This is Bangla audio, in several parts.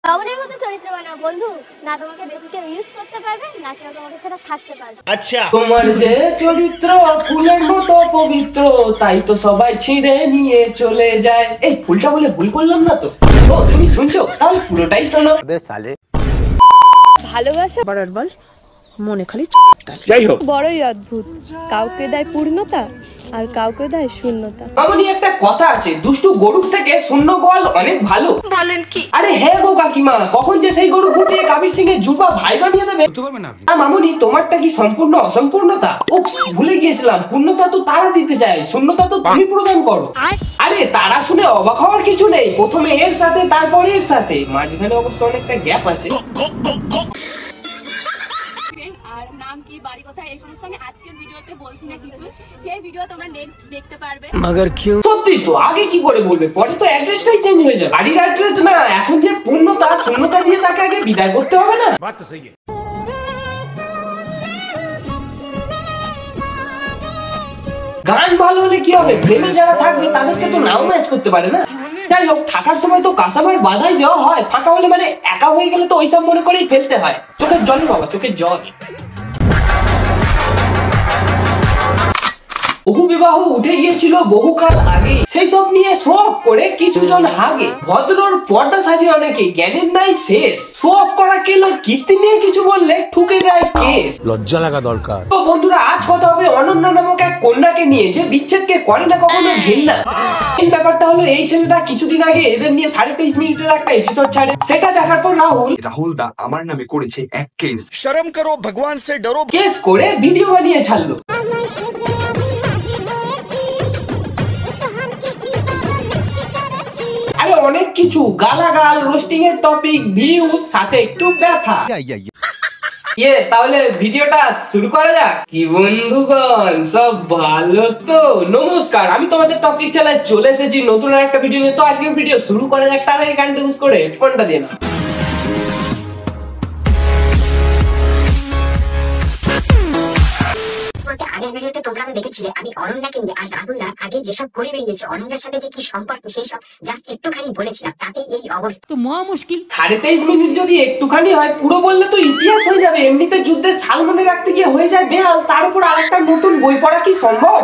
রাবণের মতো চরিত্র বানাও বন্ধু, না তোমাকে বেশি কেউ ইউজ করতে পারবে না কেউ তোমাকে ছাড়া থাকতে পারবে। আচ্ছা, তোমার যে চরিত্র ফুলের মতো পবিত্র, তাই তো সবাই ছিঁড়ে নিয়ে চলে যায়। এই ফুলটা বলে ভুল করলাম না তো? ও তুমি শুনছো? তাহলে পুরোটাই শোনো। ভালোবাসা বড়র বল মনে খালি যাই হোক, বড়ই অদ্ভুত, কাউকে দেয় পূর্ণতা আর কাউকে দেয় শূন্যতা। মামনি একটা কথা আছে, দুষ্টু গরুর থেকে শূন্য গোয়াল অনেক ভালো। বলেন কি? আরে হ্যাঁ গো কাকিমা, কখন যে সেই গরু ফুটিয়ে কাবির সিং এর জুবা ভাই বানিয়ে দেবে। মামনি তোমারটা কি সম্পূর্ণ অসম্পূর্ণতা? উপস, ভুলে গিয়েছিলাম, পূর্ণতা তো তারা দিতে চায়, শূন্যতা তো তুমি প্রদান করো। আরে তারা শুনে অবাক হওয়ার কিছু নেই, প্রথমে এর সাথে তারপরে এর সাথে, মাঝখানে অবশ্য অনেকটা গ্যাপ আছে। আর নাম কি, বাড়ি কোথায়, এই সমস্ত আমি আজকের ভিডিওতে বলছি না কিছু, সেই ভিডিও তোমরা নেক্সট দেখতে পারবে। সত্যি তো, আগে কি করে বলবে, পরে তো অ্যাড্রেসটাই চেঞ্জ হয়ে যাবে। বাড়ির অ্যাড্রেস না, এখন যে পূর্ণতা শূন্যতা দিয়ে তাকে আগে বিদায় করতে হবে না? গান ভালো হলে কি হবে, প্রেমে যারা থাকবে তাদেরকে তো নাও ম্যাচ করতে পারে না। যাই হোক, থাকার সময় তো কাসামার বাধাই দেওয়া হয়, ফাঁকা হলে মানে একা হয়ে গেলে তো ওইসব মনে করেই ফেলতে হয়। চোখের জল বাবা, চোখের জল। বহু বিবাহ উঠে গিয়েছিল বহুকাল আগে, সেই সব নিয়ে শোক করে কিছুজন হাগে। ভদ্রর পর্দা সাজিয়ে অনেকে, জ্ঞানের নাই শেষ। শোক করা কেলো কীর্তি নিয়ে কিছু বললে ঠুকে দেয় কেস। লজ্জা লাগা দরকার। তো বন্ধুরা, আজ কথা হবে অনন্যা নামক এক কন্যাকে নিয়ে, যে বিচ্ছেদকে করে না কখনো ঘৃণা। এই ব্যাপারটা হলো, এই ছেলেটা কিছুদিন আগে এদের নিয়ে 23.5 মিনিটের একটা এপিসোড ছাড়ে। সেটা দেখার পর রাহুল দা আমার নামে করেছে এক কেস। শরম করো, ভগবান সে ডরো। কেস করে ভিডিও বানিয়ে ছাড়লো। আরে অনেক কিছু, গালাগাল, রোস্টিং এর টপিক, ভিউজ, সাথে একটু ব্যথা। তাহলে ভিডিওটা শুরু করা যাক। কি বন্ধুগণ, সব ভালো তো? নমস্কার, আমি তোমাদের টপিক চালায় চলে এসেছি নতুন একটা ভিডিও নিয়ে। তো আজকের ভিডিও শুরু করা যাক, তার আগে গানটা ইউজ করে হেডফোনটা দিয়ে না। আগের ভিডিওতে তোমরা তো দেখেছিলে আমি অনন্যাকে নিয়ে আর রাহুলরা আগে যেসব করে বেরিয়েছে, অনন্যার সাথে যে কি সম্পর্ক সেই সব জাস্ট একটুখানি বলেছিলাম, তাতে এই অবস্থা। তো মহা মুশকিল। 23.5 মিনিট যদি একটুখানি হয়, পুরো বললে তো ইতিহাস হয়ে যাবে। এমনিতে যুদ্ধের ছাল মনে রাখতে গিয়ে হয়ে যায় বেহাল, তার উপর আরেকটা নতুন বই পড়া কি সম্ভব?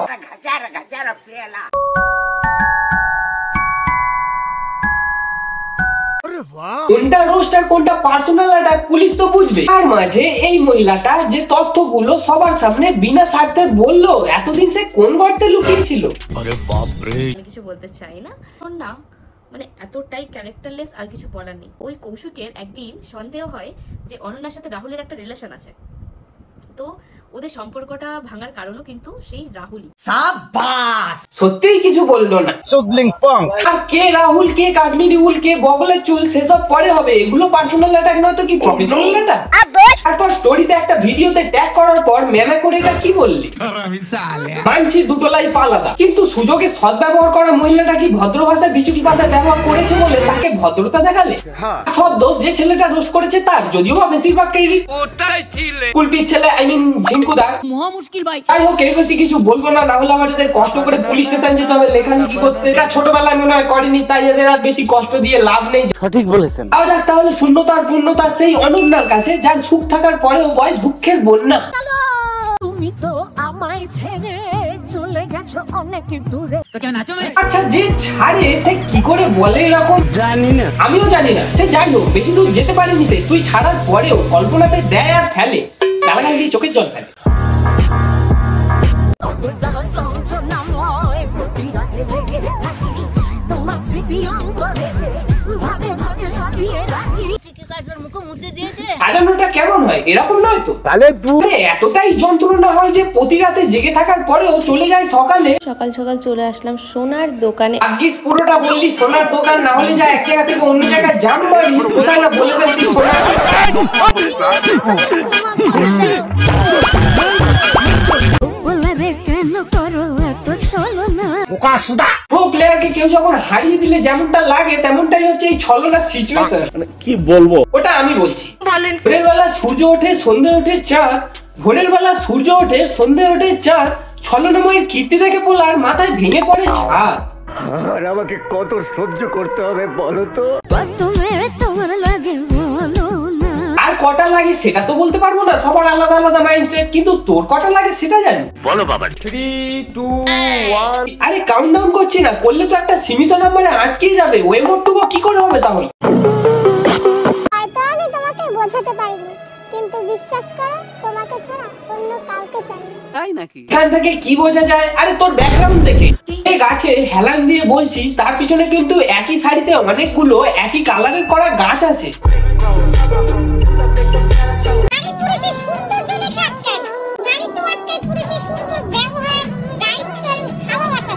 কোনটা রোস্ট আর কোনটা পার্সোনাল অ্যাটাক পুলিশ তো বুঝবে। তার মাঝে এই মহিলাটা যে তথ্যগুলো সবার সামনে বিনা স্বার্থে বললো, এতদিন সে কোন গর্তে লুকিয়েছিল? আরে বাপ রে, আমি কিছু বলতে চাই না, না মানে এতটাই ক্যারেক্টারলেস, আর কিছু বলার নেই। ওই কৌশিকের একদিন সন্দেহ হয় যে অনন্যার সাথে রাহুলের একটা রিলেশন আছে, তো ওদের সম্পর্কটা ভাঙার কারণও কিন্তু সেই রাহুলই। সাবাস, সত্যিই কিছু বললো না। চুদলিং পং। আর কে রাহুল, কে কাশ্মীরি উল, কে বগলের চুল, সেসব পরে হবে। এগুলো পার্সোনাল অ্যাটাক নয় তো কি প্রফেশনাল অ্যাটাক? তারপর স্টোরিতে একটা ভিডিওতে ট্যাগ করার পর মেমে করে এটা কি বললি? মানছি দুটো লাইফ আলাদা, কিন্তু সুযোগে সদ্ব্যবহার করা মহিলাটা কি ভদ্র ভাষার বিচুটি পাতা ব্যবহার করেছে বলে তাকে ভদ্রতা দেখালে? সব দোষ যে ছেলেটা রোস্ট করেছে তার, যদিও বা বেশিরভাগ ক্রেডিট কুলপির ছেলে, আই মিন ঝিঙ্কুদার। মহা মুশকিল ভাই। যাই হোক, এর বেশি কিছু বলবো না, না হলে আমাদের কষ্ট করে পুলিশ স্টেশন যেতে হবে লেখালেখি করতে। এটা ছোটবেলায় মনে হয় করেনি, তাই এদের আর বেশি কষ্ট দিয়ে লাভ নেই। সঠিক বলেছেন। যাক তাহলে শূন্যতা আর পূর্ণতা সেই অনন্যার কাছে, যার সুখ থাকার পরেও বয় দুঃখের বন্যা। তুমি তো আমায় ছেড়ে চলে গেছো অনেক দূরে। আচ্ছা, যে ছাড়ে সে কি করে বলে এরকম জানি না, আমিও জানি না। সে যাই হোক, বেশি দূর যেতে পারেনি সে। তুই ছাড়ার পরেও কল্পনাতে দেয় আর ফেলে, গালাগাল দিয়ে চোখের জল ফেলে। সাজানোটা কেমন হয়? এরকম নয় তো? তাহলে এতটাই যন্ত্রণা হয় যে প্রতি রাতে জেগে থাকার পরেও চলে যায় সকালে। সকাল সকাল চলে আসলাম সোনার দোকানে। আজকে পুরোটা বললি সোনার দোকান, না হলে যা এক জায়গা থেকে অন্য জায়গায় জাম মারিস, কোথায় না বলে ফেলতি সোনার। প্রো প্লেয়ারকে কেউ যখন হারিয়ে দিলে যেমনটা লাগে, তেমনটাই হচ্ছে এই ছলনার সিচুয়েশন। কি বলবো, ওটা আমি বলছি। ভোরের বেলা সূর্য ওঠে, সন্ধ্যে ওঠে চাঁদ। ভোরের বেলা সূর্য ওঠে, সন্ধ্যে ওঠে চাঁদ। ছলনাময়ের কীর্তি দেখে পোলার মাথায় ভেঙে পড়ে ছাদ। আর আমাকে কত সহ্য করতে হবে বলো তো? তোমার লাগে লাগে সেটা তো বলতে পারবো না, সবার আলাদা আলাদা মাইন্ডসেট, কিন্তু তোর কটা লাগে সেটা জানি। বলো বাবা। 3, 2, 1 আরে কাউন্টডাউন করছি না, করলে তো একটা সীমিত নাম্বারে আটকে যাবে, ওই মোটটুকু কি করে হবে তাহলে? হয়তো আমি তোমাকে বোঝাতে পারিনি, কিন্তু বিশ্বাস করো তোমাকে ছাড়া অন্য কাউকে চাই না। এখান থেকে কি বোঝা যায়? আরে তোর ব্যাকগ্রাউন্ড দেখে এই গাছে হেলান দিয়ে বলছিস, তার পিছনে কিন্তু একই শাড়িতে অনেকগুলো একই কালারের করা গাছ আছে। নারী পুরুষের সৌন্দর্য দেখে আটকায় না, নারী তো আটকায় পুরুষের সুন্দর ব্যবহার, দায়িত্ব, ভালোবাসা।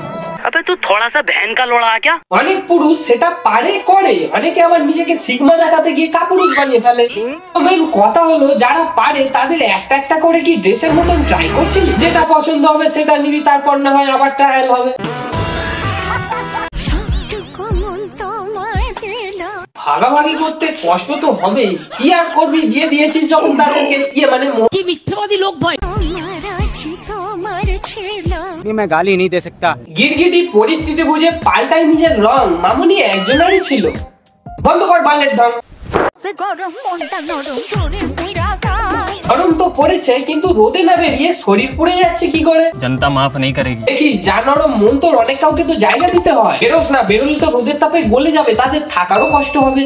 अबे तू थोड़ा सा बहन का लोड़ा क्या? অনেক পুরুষ সেটা পারে করে, অনেকে আবার নিজেকে সিগমা দেখাতে গিয়ে কাপুরুষ বানিয়ে ফেলে। মেন কথা হলো যারা পারে তাদের একটা একটা করে কি ড্রেসের মতন ট্রাই করছিলি? যেটা পছন্দ হবে সেটা নিবি, তারপর না হয় আবার ট্রায়াল হবে। ভাগাভাগি করতে কষ্ট তো হবে, কি আর করবি, দিয়ে দিয়েছিস যখন তাদেরকে, মানে কি মিথ্যাবাদী লোক ভাই। मैं गाली नहीं दे सकता। গিরগিটি পরিস্থিতি বুঝে পাল্টাই নিজের রং, মামুনি একজনেরই ছিল। বন্ধ কর বালের ঢং। গরম তো পড়েছে, কিন্তু রোদে না বেরিয়ে শরীর পুড়ে যাচ্ছে কি করে? जनता माफ नहीं करेगी। দেখি যা নরম মন, তোর অনেক কাউকে তো জায়গা দিতে হয়। বেরোস না, বেরোলে তো রোদের তাপে গলে যাবে, তাদের থাকারও কষ্ট হবে।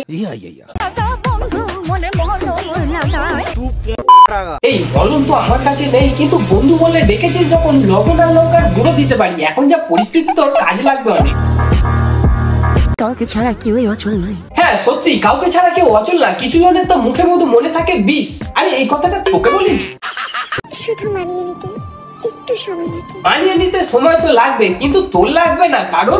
এই বলুন তো আমার কাছে নেই, কিন্তু বন্ধু বলে ডেকেছিস যখন, লবণ আর লঙ্কার গুঁড়ো দিতে পারি। এখন যা পরিস্থিতি তোর কাজ লাগবে অনেক। কাউকে ছাড়া কেউই অচল নয়। হ্যাঁ সত্যি, কাউকে ছাড়া কেউ অচল না। কিছু জনের তো মুখে মনে থাকে বিষ। আরে এই কথাটা তোকে বলিনি। শুধু মানিয়ে নিতে একটু সময় লাগে। মানিয়ে নিতে সময় তো লাগবে, কিন্তু তোর লাগবে না, কারণ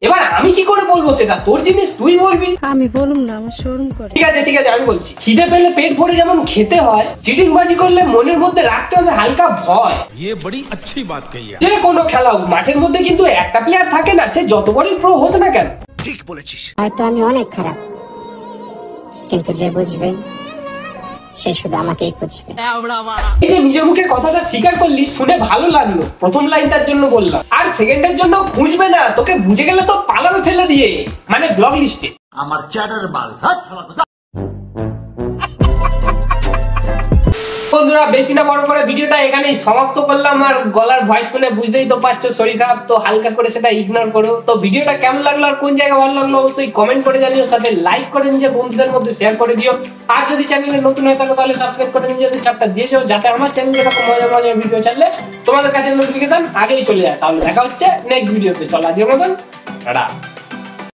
এবার আমি কি করে বলবো সেটা? তোর জিনিস তুই বলবি। আমি বলুম না, আমার শরম করে। ঠিক আছে আমি বলছি। খিদে পেলে পেট ভরে যেমন খেতে হয়, চিটিংবাজি করলে মনের মধ্যে রাখতে হবে হালকা ভয়। ये बड़ी अच्छी बात कही है। যে কোনো খেলা হোক, মাঠের মধ্যে কিন্তু একটা প্লেয়ার থাকে না, সে যত বড়ই প্রো হোক না কেন। ठीक बोलेছিস। হয়তো আমি অনেক খারাপ, কিন্তু যে বুঝবে সে শুধু আমাকেই খুঁজবে। এই যে নিজের মুখে কথাটা স্বীকার করলি, শুনে ভালো লাগলো। প্রথম লাইনটার জন্য বললাম, আর সেকেন্ডের জন্য খুঁজবে না, তোকে বুঝে গেলে তো পালাবে ফেলে দিয়ে, মানে ব্লক লিস্টে। আমার চ্যাটার বাল। বন্ধুরা বেশি না বড় করে ভিডিওটা এখানেই সমাপ্ত করলাম। আর গলার ভয়েস শুনে বুঝতেই তো পারছো শরীর খারাপ, তো হালকা করে সেটা ইগনোর করো। তো ভিডিওটা কেমন লাগলো আর কোন জায়গায় ভালো লাগলো অবশ্যই কমেন্ট করে জানিও, সাথে লাইক করে নিজের বন্ধুদের মধ্যে শেয়ার করে দিও। আর যদি চ্যানেলে নতুন হয়ে থাকো তাহলে সাবস্ক্রাইব করে নিজেদের চাপটা দিয়ে যাও, যাতে আমার চ্যানেলে এরকম মজার মজার ভিডিও চাইলে তোমাদের কাছে নোটিফিকেশন আগেই চলে যায়। তাহলে দেখা হচ্ছে নেক্সট ভিডিওতে। চলো আজকের মতন টাটা।